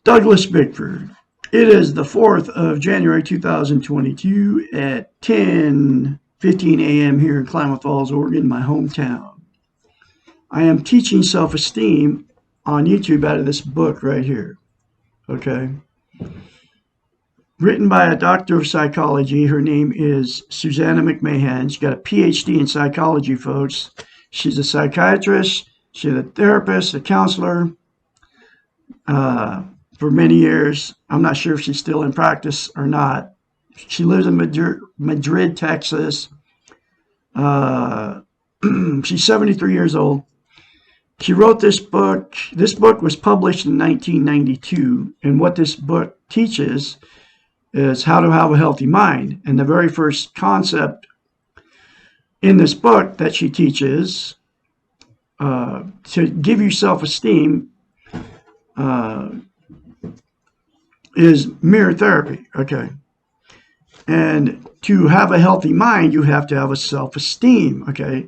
Douglas Bickford. It is the 4th of January 2022 at 10:15 a.m. here in Klamath Falls, Oregon, my hometown. I am teaching self-esteem on YouTube out of this book right here. Okay. Written by a doctor of psychology. Her name is Susanna McMahon. She's got a PhD in psychology, folks. She's a psychiatrist. She's a therapist, a counselor. For many years. I'm not sure if she's still in practice or not. She lives in Madrid, Texas. She's 73 years old. She wrote this book. This book was published in 1992. And what this book teaches is how to have a healthy mind. And the very first concept in this book that she teaches to give you self-esteem is mirror therapy, okay? And to have a healthy mind, you have to have a self-esteem, okay?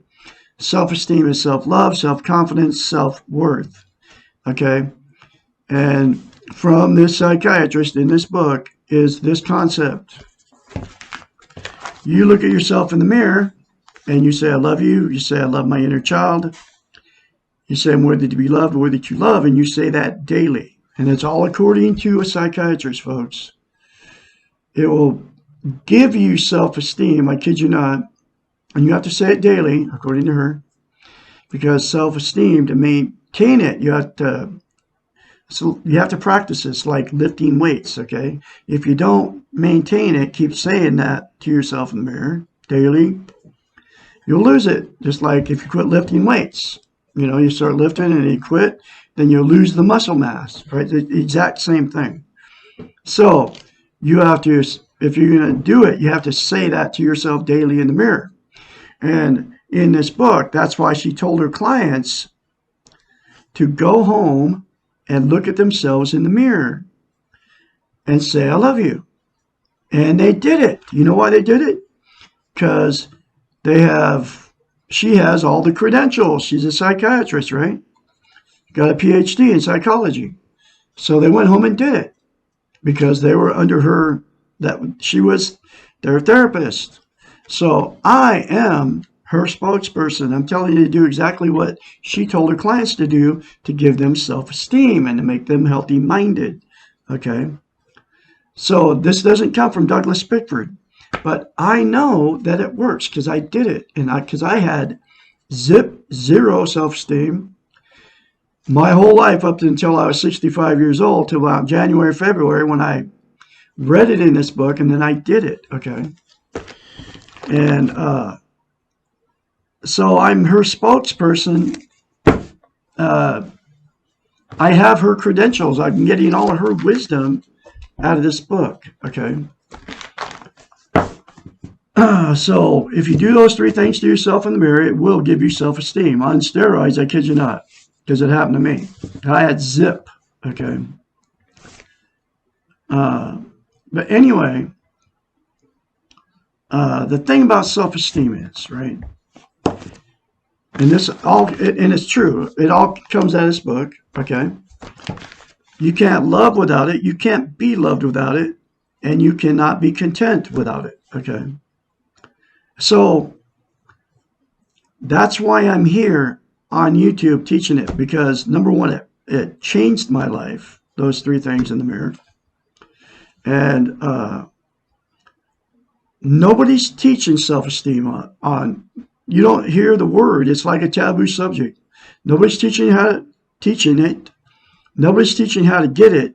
Self-esteem is self-love, self-confidence, self-worth, okay? And from this psychiatrist in this book is this concept. You look at yourself in the mirror and you say, I love you. You say, I love my inner child. You say, I'm worthy to be loved, worthy to love, and you say that daily. And it's all according to a psychiatrist, folks. It will give you self-esteem, I kid you not. And you have to say it daily, according to her. Because self-esteem, to maintain it, you have to practice this, like lifting weights, okay? If you don't maintain it, keep saying that to yourself in the mirror daily, you'll lose it. Just like if you quit lifting weights. You know, you start lifting and you quit, then you'll lose the muscle mass, right? The exact same thing. So you have to, if you're going to do it, you have to say that to yourself daily in the mirror. And in this book, that's why she told her clients to go home and look at themselves in the mirror and say, I love you. And they did it. You know why they did it? Because she has all the credentials. She's a psychiatrist, right? Got a PhD in psychology. So they went home and did it because they were under her, that she was their therapist. So I am her spokesperson. I'm telling you to do exactly what she told her clients to do to give them self-esteem and to make them healthy-minded. Okay? So this doesn't come from Douglas Bickford. But I know that it works because I did it. And because I had zero self-esteem my whole life up until I was 65 years old, till about January, February, when I read it in this book, and then I did it, okay? And so I'm her spokesperson. I have her credentials. I'm getting all of her wisdom out of this book, okay? So if you do those three things to yourself in the mirror, it will give you self-esteem. On steroids, I kid you not, because it happened to me. I had zip, okay? But anyway, the thing about self-esteem is, right, and it's true, it all comes out of this book, okay? You can't love without it, you can't be loved without it, and you cannot be content without it, okay? So that's why I'm here on YouTube teaching it, because number one, it changed my life, those three things in the mirror. And nobody's teaching self-esteem on, you don't hear the word. It's like a taboo subject. Nobody's teaching you how to teaching it. Nobody's teaching how to get it.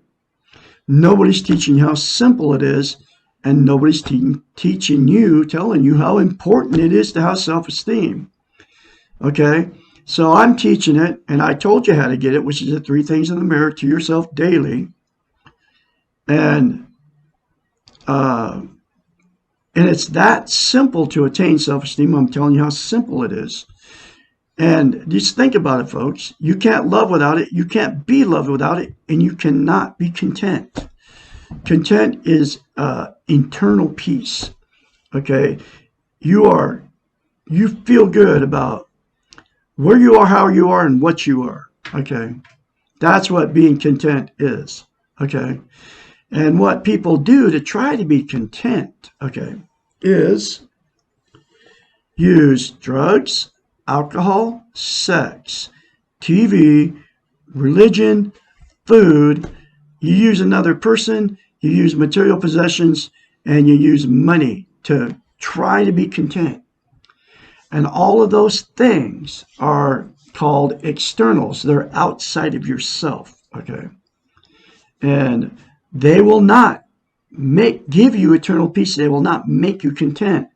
Nobody's teaching how simple it is. And nobody's teaching you, telling you how important it is to have self-esteem. Okay? So I'm teaching it, and I told you how to get it, which is the three things in the mirror to yourself daily. And it's that simple to attain self-esteem. I'm telling you how simple it is. And just think about it, folks. You can't love without it. You can't be loved without it. And you cannot be content. Content is internal peace. Okay? You feel good about where you are, how you are, and what you are. Okay? That's what being content is. Okay. And what people do to try to be content, okay, is use drugs, alcohol, sex, TV, religion, food. You use another person, you use material possessions, and you use money to try to be content. And all of those things are called externals. They're outside of yourself, okay? And they will not give you eternal peace. They will not make you content.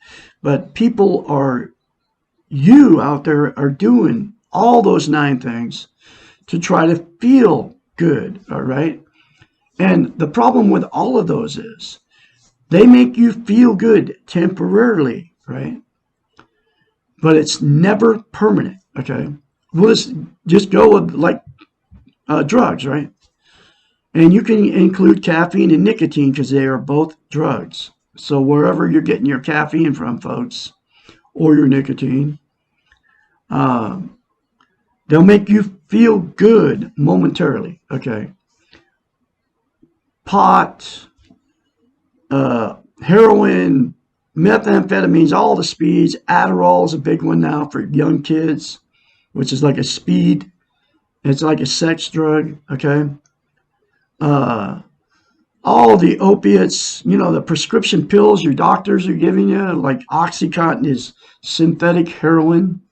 But people you out there are doing all those 9 things to try to feel good, all right? And the problem with all of those is they make you feel good temporarily, right? But it's never permanent, okay? We'll just go with like drugs, right? And you can include caffeine and nicotine because they are both drugs. So wherever you're getting your caffeine from, folks, or your nicotine, they'll make you feel good momentarily, okay? Pot, heroin, methamphetamines, all the speeds. Adderall is a big one now for young kids, which is like a speed. It's like a sex drug, okay? All the opiates, the prescription pills your doctors are giving you, like Oxycontin is synthetic heroin.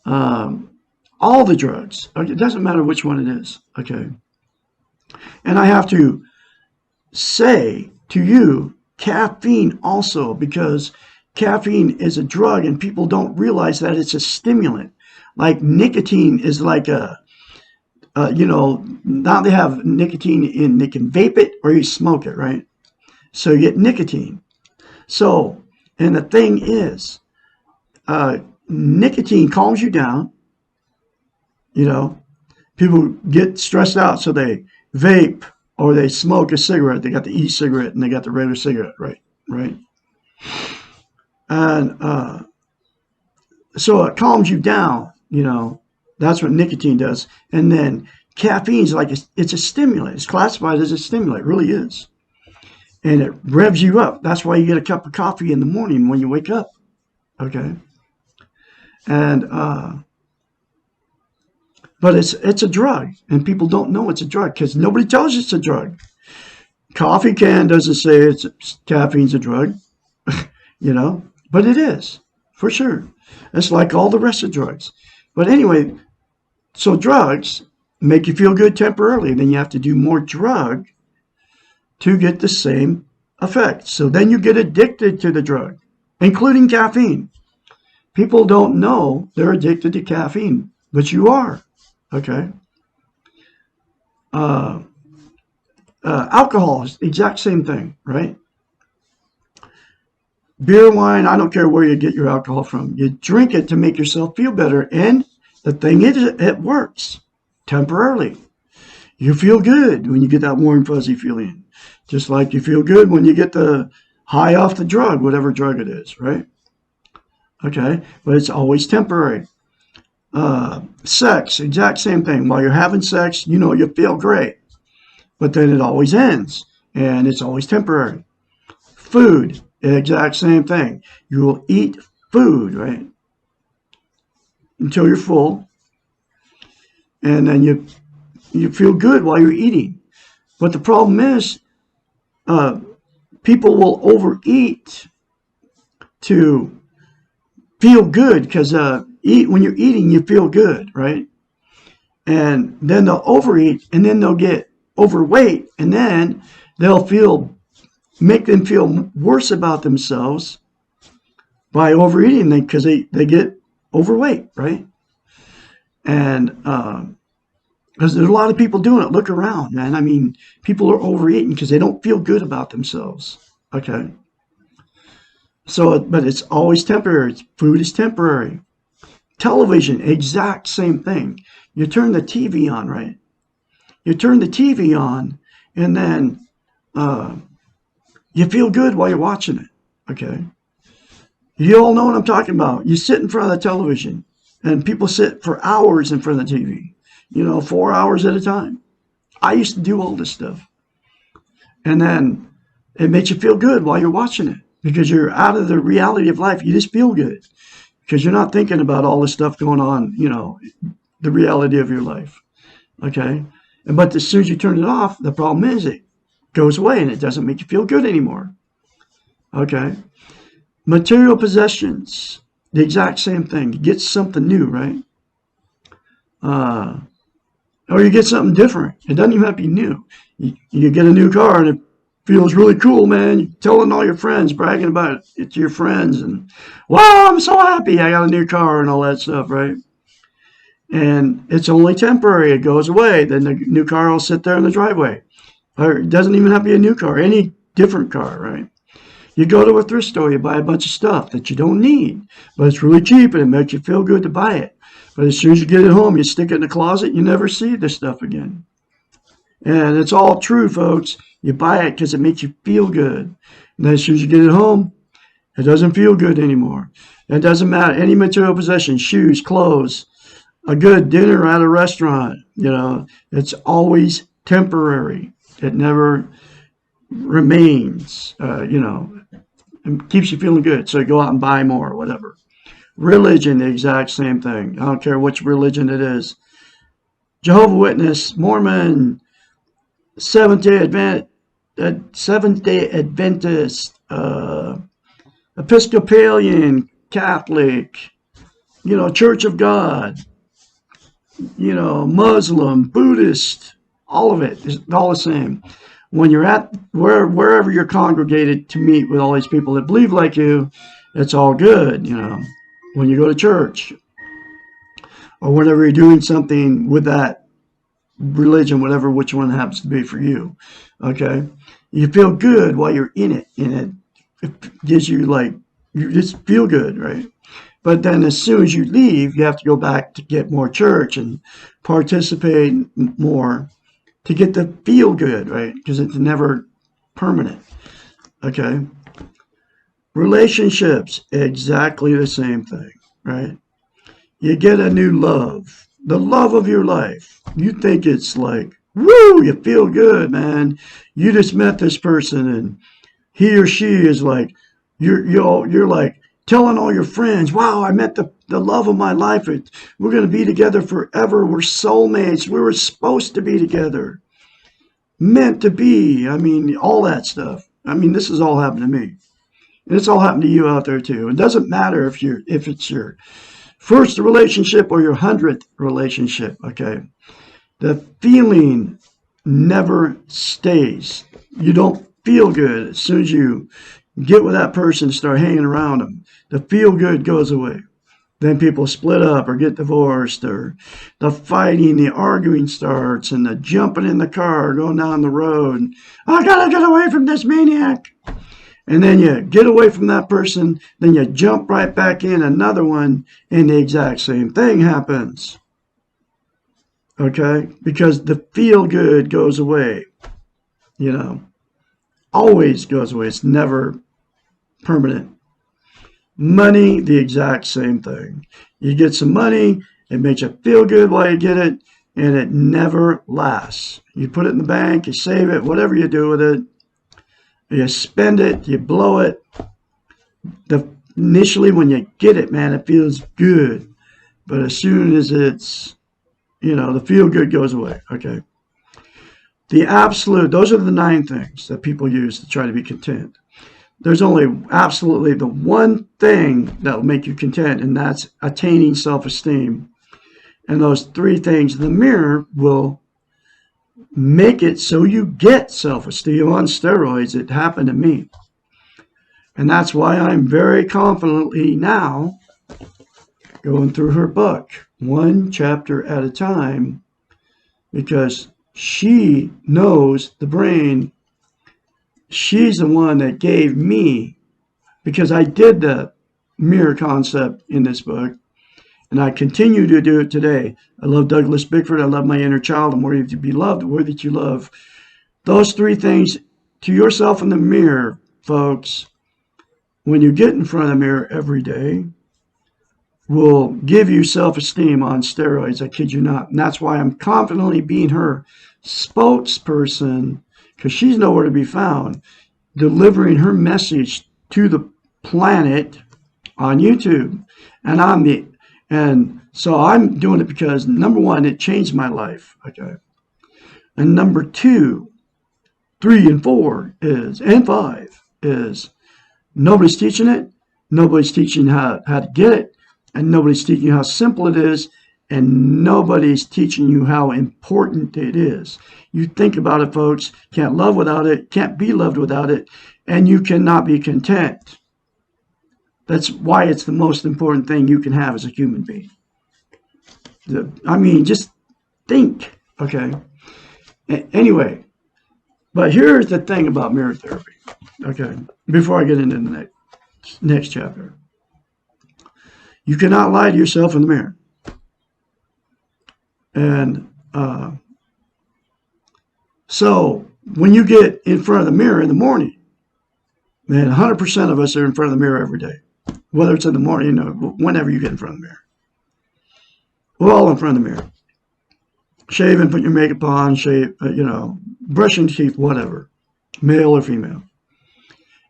All the drugs. Okay? It doesn't matter which one it is, okay? And I have to say to you, caffeine also, because caffeine is a drug and people don't realize that it's a stimulant. Like nicotine is like now they have nicotine they can vape it or you smoke it, right? So you get nicotine. So, and the thing is, nicotine calms you down. People get stressed out, so they vape or they smoke a cigarette. They got the e-cigarette and they got the regular cigarette, right? And so it calms you down, That's what nicotine does. And then caffeine is it's a stimulant. It's classified as a stimulant. It really is. And it revs you up. That's why you get a cup of coffee in the morning when you wake up. Okay. And, but it's a drug. And people don't know it's a drug because nobody tells you it's a drug. Coffee can doesn't say caffeine's a drug, but it is, for sure. It's like all the rest of drugs. But anyway, so drugs make you feel good temporarily. Then you have to do more drug to get the same effect. So then you get addicted to the drug, including caffeine. People don't know they're addicted to caffeine, but you are, okay? Alcohol is the exact same thing, right? Beer, wine, I don't care where you get your alcohol from. You drink it to make yourself feel better. And the thing is, it works temporarily. You feel good when you get that warm, fuzzy feeling. Just like you feel good when you get the high off the drug, whatever drug it is, right? Okay, but it's always temporary. Sex, exact same thing. While you're having sex, you feel great. But then it always ends, and it's always temporary. Food, exact same thing. You will eat food, right? Until you're full. And then you feel good while you're eating. But the problem is, people will overeat to feel good because when you're eating, you feel good, right? And then they'll overeat, and then they'll get overweight, and then they'll make them feel worse about themselves by overeating because they get overweight, right? And because there's a lot of people doing it. Look around, man. I mean, people are overeating because they don't feel good about themselves. Okay. So, but it's always temporary. Food is temporary. Television, exact same thing. You turn the TV on, right? You turn the TV on, and then you feel good while you're watching it. Okay. You all know what I'm talking about. You sit in front of the television, and people sit for hours in front of the TV. 4 hours at a time. I used to do all this stuff. And then it makes you feel good while you're watching it because you're out of the reality of life. You just feel good because you're not thinking about all the stuff going on, the reality of your life. Okay. But as soon as you turn it off, the problem is it goes away and it doesn't make you feel good anymore. Okay. Material possessions, the exact same thing. You get something new, right? Or you get something different. It doesn't even have to be new. You get a new car and it feels really cool, man. You're telling all your friends, bragging about it to your friends, and wow, I'm so happy I got a new car and all that stuff, right? And it's only temporary. It goes away. Then the new car will sit there in the driveway. Or it doesn't even have to be a new car, any different car, right? You go to a thrift store, you buy a bunch of stuff that you don't need, but it's really cheap and it makes you feel good to buy it. But as soon as you get it home, you stick it in the closet, you never see this stuff again. And it's all true, folks. You buy it because it makes you feel good. And then as soon as you get it home, it doesn't feel good anymore. It doesn't matter. Any material possession, shoes, clothes, a good dinner at a restaurant, it's always temporary. It never remains, and keeps you feeling good. So you go out and buy more or whatever. Religion, the exact same thing. I don't care which religion it is. Jehovah's Witness, Mormon, Seventh-day Adventist, Episcopalian, Catholic, Church of God, Muslim, Buddhist, all of it is all the same. When you're at wherever you're congregated to meet with all these people that believe like you, it's all good, when you go to church or whenever you're doing something with that religion, whatever, which one happens to be for you. Okay. You feel good while you're in it, and it gives you you just feel good, right? But then as soon as you leave, you have to go back to get more church and participate more to get the feel good, right? Because it's never permanent. Okay. Relationships, exactly the same thing, right? You get a new love, the love of your life. You think it's like, woo, you feel good, man. You just met this person and he or she is like, you're like telling all your friends, wow, I met the love of my life. We're going to be together forever. We're soulmates. We were supposed to be together. Meant to be. I mean, all that stuff. I mean, this has all happened to me. And it's all happened to you out there too. It doesn't matter if it's your first relationship or your 100th relationship, okay? The feeling never stays. You don't feel good as soon as you get with that person and start hanging around them. The feel good goes away. Then people split up or get divorced, or the fighting, the arguing starts, and the jumping in the car, going down the road. I gotta get away from this maniac. And then you get away from that person, then you jump right back in another one, and the exact same thing happens. Okay? Because the feel good goes away. Always goes away. It's never permanent. Money, the exact same thing. You get some money, it makes you feel good while you get it, and it never lasts. You put it in the bank, you save it, whatever you do with it. You spend it, you blow it. Initially, when you get it, man, it feels good. But as soon as it's, the feel good goes away. Okay. The absolute, those are the 9 things that people use to try to be content. There's only absolutely the one thing that will make you content, and that's attaining self-esteem. And those 3 things, the mirror will make it so you get self-esteem on steroids. It happened to me. And that's why I'm very confidently now going through her book, 1 chapter at a time, because she knows the brain. She's the one that gave me, because I did the mirror concept in this book, and I continue to do it today. I love Douglas Bickford. I love my inner child. I'm worthy to be loved, worthy to love. Those 3 things to yourself in the mirror, folks, when you get in front of the mirror every day, will give you self-esteem on steroids. I kid you not. And that's why I'm confidently being her spokesperson because she's nowhere to be found, delivering her message to the planet on YouTube. And so I'm doing it because, number one, it changed my life. Okay. And number 2, 3, and 4 and 5 is nobody's teaching it. Nobody's teaching how to get it. And nobody's teaching you how simple it is. And nobody's teaching you how important it is. You think about it, folks. Can't love without it. Can't be loved without it. And you cannot be content. That's why it's the most important thing you can have as a human being. I mean, just think, okay? Anyway, but here's the thing about mirror therapy, okay? Before I get into the next chapter. You cannot lie to yourself in the mirror. And so when you get in front of the mirror in the morning, man, 100% of us are in front of the mirror every day. Whether it's in the morning or whenever you get in front of the mirror. We're all in front of the mirror. Shaving, put your makeup on, brushing teeth, whatever. Male or female.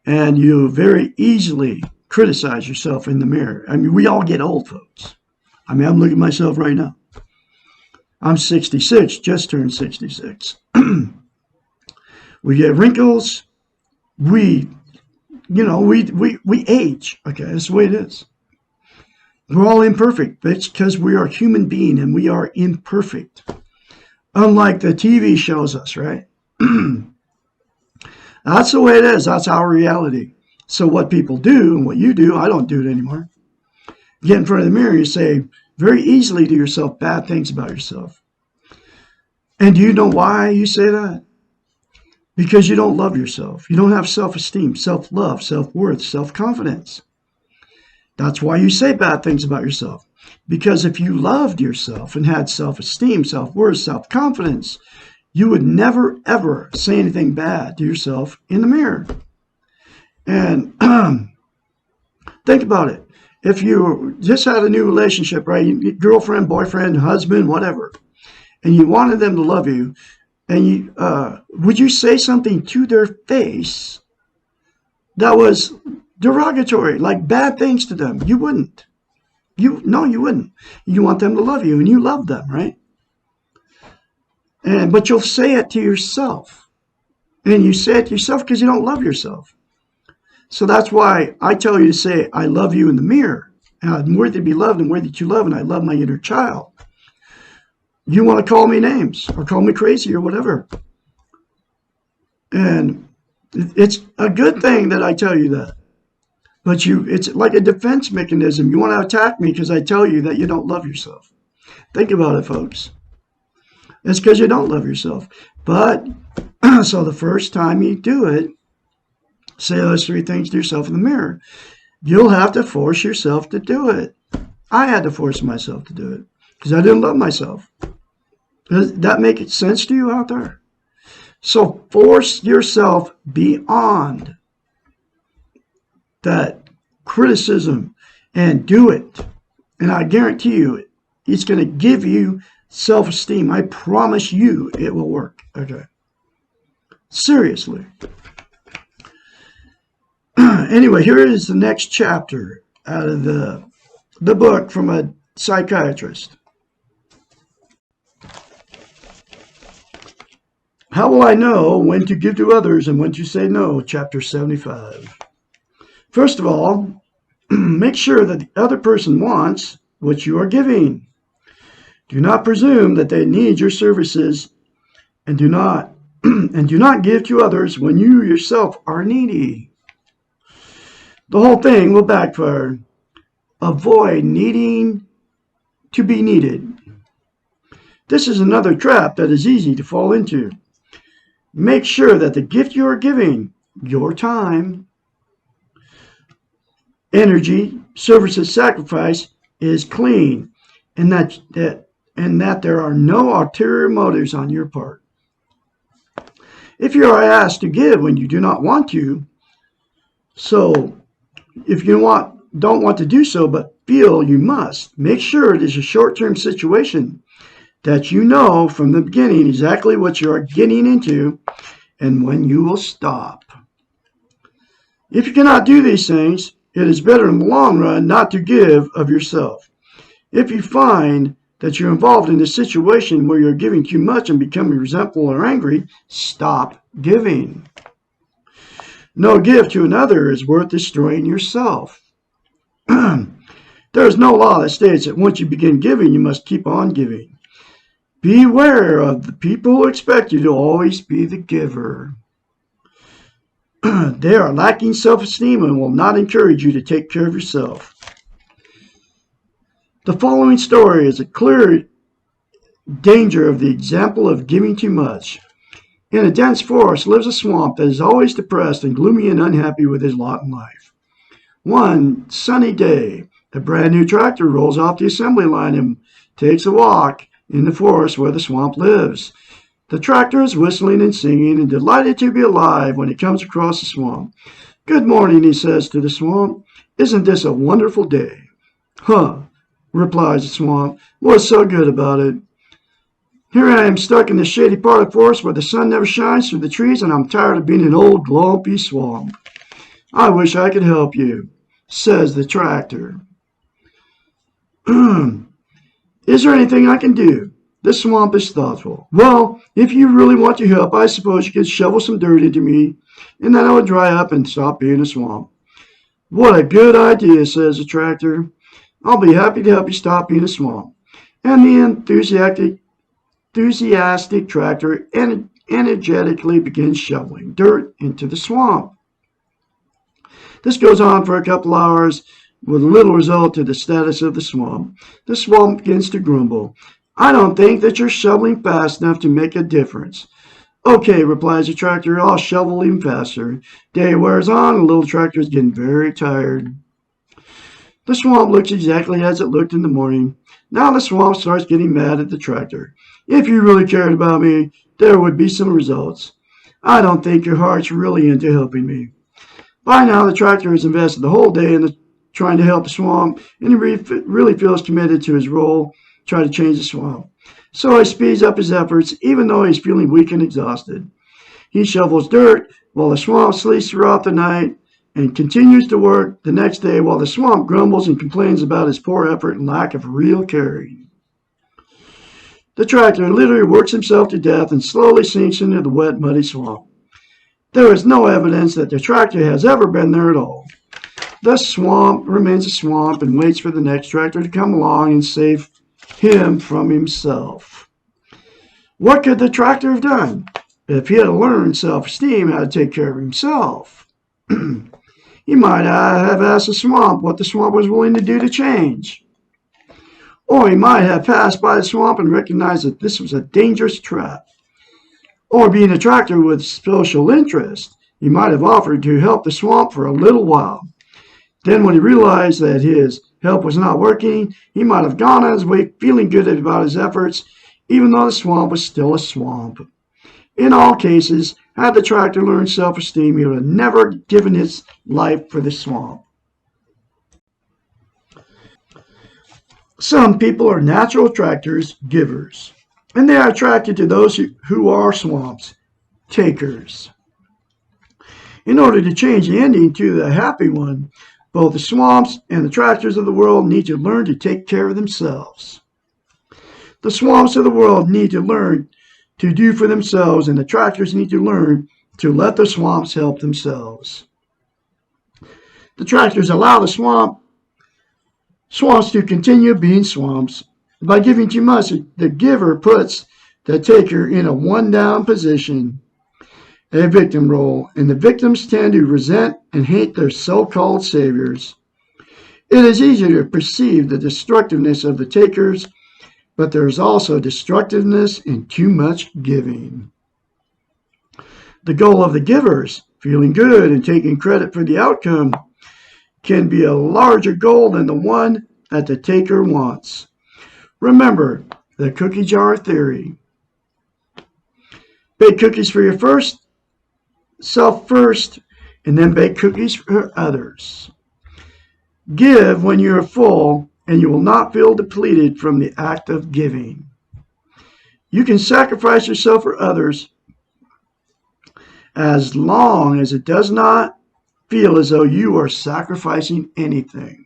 And you very easily criticize yourself in the mirror. I mean, we all get old, folks. I mean, I'm looking at myself right now. I'm 66, just turned 66. We get wrinkles. We age. Okay, that's the way it is. We're all imperfect. It's because we are human beings and we are imperfect. Unlike the TV shows us, right? That's the way it is. That's our reality. So what people do and what you do, I don't do it anymore. Get in front of the mirror, you say very easily to yourself bad things about yourself. And do you know why you say that? Because you don't love yourself. You don't have self-esteem, self-love, self-worth, self-confidence. That's why you say bad things about yourself. Because if you loved yourself and had self-esteem, self-worth, self-confidence, you would never, ever say anything bad to yourself in the mirror. And think about it. If you just had a new relationship, right? Girlfriend, boyfriend, husband, whatever, and you wanted them to love you, and would you say something to their face that was derogatory, like bad things to them? You wouldn't. No, you wouldn't. You want them to love you, and you love them, right? But you'll say it to yourself. And you say it to yourself because you don't love yourself. So that's why I tell you to say, I love you in the mirror. And I'm worthy to be loved and worthy to love, and I love my inner child. You want to call me names or call me crazy or whatever. And it's a good thing that I tell you that. But it's like a defense mechanism. You want to attack me because I tell you that you don't love yourself. Think about it, folks. It's because you don't love yourself. But, so the first time you do it, say those 3 things to yourself in the mirror. You'll have to force yourself to do it. I had to force myself to do it because I didn't love myself. Does that make sense to you out there? So force yourself beyond that criticism and do it. And I guarantee you, it's going to give you self-esteem. I promise you it will work. Okay. Seriously. Anyway, here is the next chapter out of the book from a psychiatrist. How will I know when to give to others and when to say no? Chapter 75. First of all, make sure that the other person wants what you are giving. Do not presume that they need your services, and do not give to others when you yourself are needy. The whole thing will backfire. Avoid needing to be needed. This is another trap that is easy to fall into. Make sure that the gift you are giving, your time, energy, services, sacrifice, is clean, and that there are no ulterior motives on your part. If you are asked to give when you do not want to, so if you don't want to do so but feel you must, make sure it is a short-term situation, that you know from the beginning exactly what you are getting into, and when you will stop. If you cannot do these things, it is better in the long run not to give of yourself. If you find that you're involved in a situation where you're giving too much and becoming resentful or angry, stop giving. No gift to another is worth destroying yourself. There is no law that states that once you begin giving, you must keep on giving. Beware of the people who expect you to always be the giver. They are lacking self-esteem and will not encourage you to take care of yourself. The following story is a clear danger of the example of giving too much. In a dense forest lives a swamp that is always depressed and gloomy and unhappy with his lot in life. One sunny day, a brand new tractor rolls off the assembly line and takes a walk in the forest where the swamp lives. The tractor is whistling and singing and delighted to be alive when he comes across the swamp. "Good morning," he says to the swamp. "Isn't this a wonderful day?" "Huh," replies the swamp. "What's so good about it?" "Here I am stuck in the shady part of the forest where the sun never shines through the trees, and I'm tired of being an old glompy swamp. I wish I could help you," says the tractor. "Is there anything I can do?" The swamp is thoughtful. "Well, if you really want to help, I suppose you could shovel some dirt into me, and then I would dry up and stop being a swamp." "What a good idea," says the tractor. "I'll be happy to help you stop being a swamp." And the enthusiastic tractor energetically begins shoveling dirt into the swamp. This goes on for a couple hours with little result to the status of the swamp. The swamp begins to grumble. "I don't think that you're shoveling fast enough to make a difference." "Okay," replies the tractor, "I'll shovel even faster." Day wears on, and the little tractor is getting very tired. The swamp looks exactly as it looked in the morning. Now the swamp starts getting mad at the tractor. "If you really cared about me, there would be some results. I don't think your heart's really into helping me." By now, the tractor has invested the whole day in trying to help the swamp, and he really feels committed to his role, try to change the swamp. So he speeds up his efforts, even though he's feeling weak and exhausted. He shovels dirt while the swamp sleeps throughout the night and continues to work the next day while the swamp grumbles and complains about his poor effort and lack of real caring. The tractor literally works himself to death and slowly sinks into the wet, muddy swamp. There is no evidence that the tractor has ever been there at all. The swamp remains a swamp and waits for the next tractor to come along and save him from himself. What could the tractor have done? If he had learned self-esteem, how to take care of himself, he might have asked the swamp what the swamp was willing to do to change. Or he might have passed by the swamp and recognized that this was a dangerous trap. Or being a tractor with social interest, he might have offered to help the swamp for a little while. Then when he realized that his help was not working, he might have gone on his way feeling good about his efforts, even though the swamp was still a swamp. In all cases, had the tractor learned self-esteem, he would have never given his life for the swamp. Some people are natural attractors, givers, and they are attracted to those who are swamps, takers. In order to change the ending to the happy one, both the swamps and the tractors of the world need to learn to take care of themselves. The swamps of the world need to learn to do for themselves, and the tractors need to learn to let the swamps help themselves. The tractors allow the swamps to continue being swamps. By giving too much, the giver puts the taker in a one-down position, a victim role, and the victims tend to resent and hate their so-called saviors. It is easy to perceive the destructiveness of the takers, but there is also destructiveness in too much giving. The goal of the givers, feeling good and taking credit for the outcome, can be a larger goal than the one that the taker wants. Remember the cookie jar theory. Bake cookies for yourself first, and then bake cookies for others. Give when you are full, and you will not feel depleted from the act of giving. You can sacrifice yourself for others, as long as it does not feel as though you are sacrificing anything.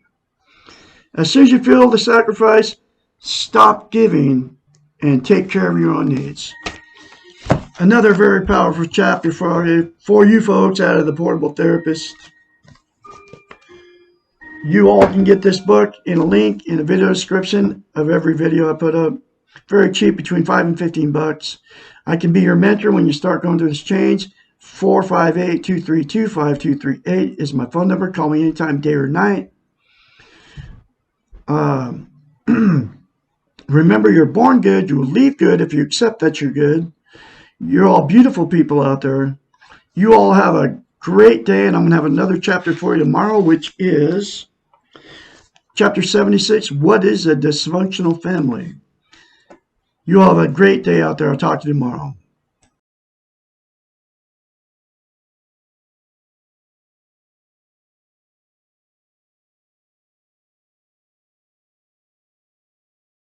As soon as you feel the sacrifice, stop giving and take care of your own needs. Another very powerful chapter for you folks out of the Portable Therapist. You all can get this book in a link in the video description of every video I put up. Very cheap, between $5 and $15. I can be your mentor when you start going through this change. 458-232-5238 is my phone number. Call me anytime, day or night. Remember, you're born good. You will leave good if you accept that you're good. You're all beautiful people out there. You all have a great day, and I'm going to have another chapter for you tomorrow, which is chapter 76, What is a Dysfunctional Family? You all have a great day out there. I'll talk to you tomorrow.